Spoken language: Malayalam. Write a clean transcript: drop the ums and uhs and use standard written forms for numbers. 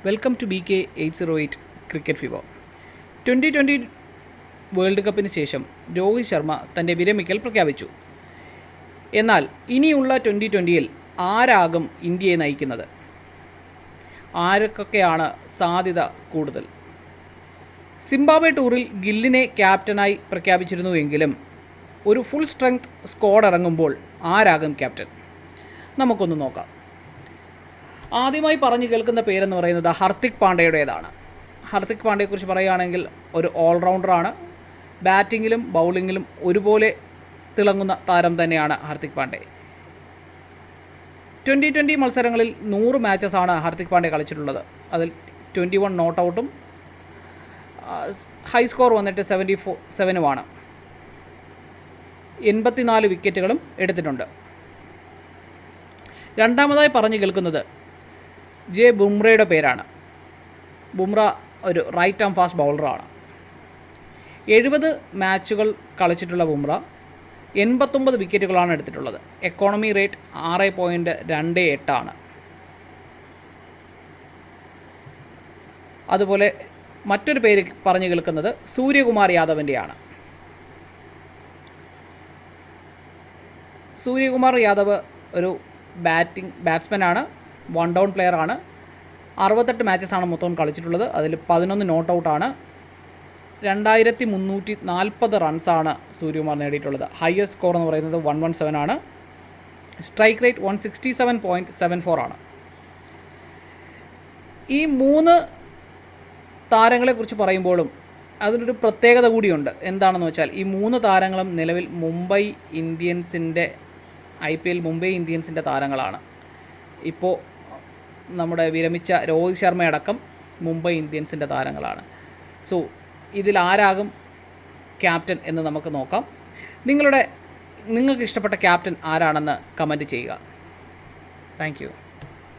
Welcome to BK808 cricket fever. 2020 world കപ്പിന് ശേഷം രോഹിത് ശർമ്മ തൻ്റെ വിരമിക്കൽ പ്രഖ്യാപിച്ചു. എന്നാൽ ഇനിയുള്ള 2020-ൽ ആരാകും ഇന്ത്യയെ നയിക്കുന്നത്? ആർക്കൊക്കെയാണ് സാധ്യത കൂടുതൽ? സിംബാബ്വെ ടൂറിൽ ഗില്ലിനെ ക്യാപ്റ്റനായി പ്രഖ്യാപിച്ചിരുന്നുവെങ്കിലും ഒരു ഫുൾ സ്ട്രെങ്ത് സ്ക്വാഡ് ഇറങ്ങുമ്പോൾ ആരാകും ക്യാപ്റ്റൻ? നമുക്കൊന്ന് നോക്കാം. ആദ്യമായി പറഞ്ഞു കേൾക്കുന്ന പേരെന്ന് പറയുന്നത് ഹർദിക് പാണ്ഡ്യയുടേതാണ്. ഹർദിക് പാണ്ഡ്യയെക്കുറിച്ച് പറയുകയാണെങ്കിൽ ഒരു ഓൾറൗണ്ടറാണ്. ബാറ്റിങ്ങിലും ബൗളിങ്ങിലും ഒരുപോലെ തിളങ്ങുന്ന താരം തന്നെയാണ് ഹർദിക് പാണ്ഡ്യ. 2020 മത്സരങ്ങളിൽ 100 മാച്ചസാണ് ഹർദിക് പാണ്ഡ്യ കളിച്ചിട്ടുള്ളത്. അതിൽ 21 നോട്ട് ഔട്ടും ഹൈ സ്കോർ വന്നിട്ട് 77-ഉമാണ്. 84 വിക്കറ്റുകളും എടുത്തിട്ടുണ്ട്. രണ്ടാമതായി പറഞ്ഞു കേൾക്കുന്നത് ബുംറയുടെ പേരാണ്. ബുംറ ഒരു റൈറ്റ് ആം ഫാസ്റ്റ് ബൗളറാണ്. 70 മാച്ചുകൾ കളിച്ചിട്ടുള്ള ബുംറ 89 വിക്കറ്റുകളാണ് എടുത്തിട്ടുള്ളത്. എക്കോണമി റേറ്റ് 6.28 ആണ്. അതുപോലെ മറ്റൊരു പേര് പറഞ്ഞു കേൾക്കുന്നത് സൂര്യകുമാർ യാദവിൻ്റെയാണ്. സൂര്യകുമാർ യാദവ് ഒരു ബാറ്റ്സ്മാനാണ്. 1 ഡൗൺ പ്ലെയറാണ്. 68 മാച്ചസാണ് മൊത്തം കളിച്ചിട്ടുള്ളത്. അതിൽ 11 നോട്ട് ഔട്ടാണ്. 2340 റൺസാണ് സൂര്യകുമാർ നേടിയിട്ടുള്ളത്. ഹയസ്റ്റ് സ്കോർ എന്ന് പറയുന്നത് 117 ആണ്. സ്ട്രൈക്ക് റേറ്റ് 167.74 ആണ്. ഈ 3 താരങ്ങളെക്കുറിച്ച് പറയുമ്പോഴും അതിനൊരു പ്രത്യേകത കൂടിയുണ്ട്. എന്താണെന്ന് വെച്ചാൽ ഈ 3 താരങ്ങളും നിലവിൽ IPL മുംബൈ ഇന്ത്യൻസിൻ്റെ താരങ്ങളാണ്. ഇപ്പോൾ നമ്മുടെ വിരമിച്ച രോഹിത് ശർമ്മയടക്കം മുംബൈ ഇന്ത്യൻസിൻ്റെ താരങ്ങളാണ്. സോ ഇതിൽ ആരാകും ക്യാപ്റ്റൻ എന്ന് നമുക്ക് നോക്കാം. നിങ്ങൾക്ക് ഇഷ്ടപ്പെട്ട ക്യാപ്റ്റൻ ആരാണെന്ന് കമൻറ്റ് ചെയ്യുക. Thank you.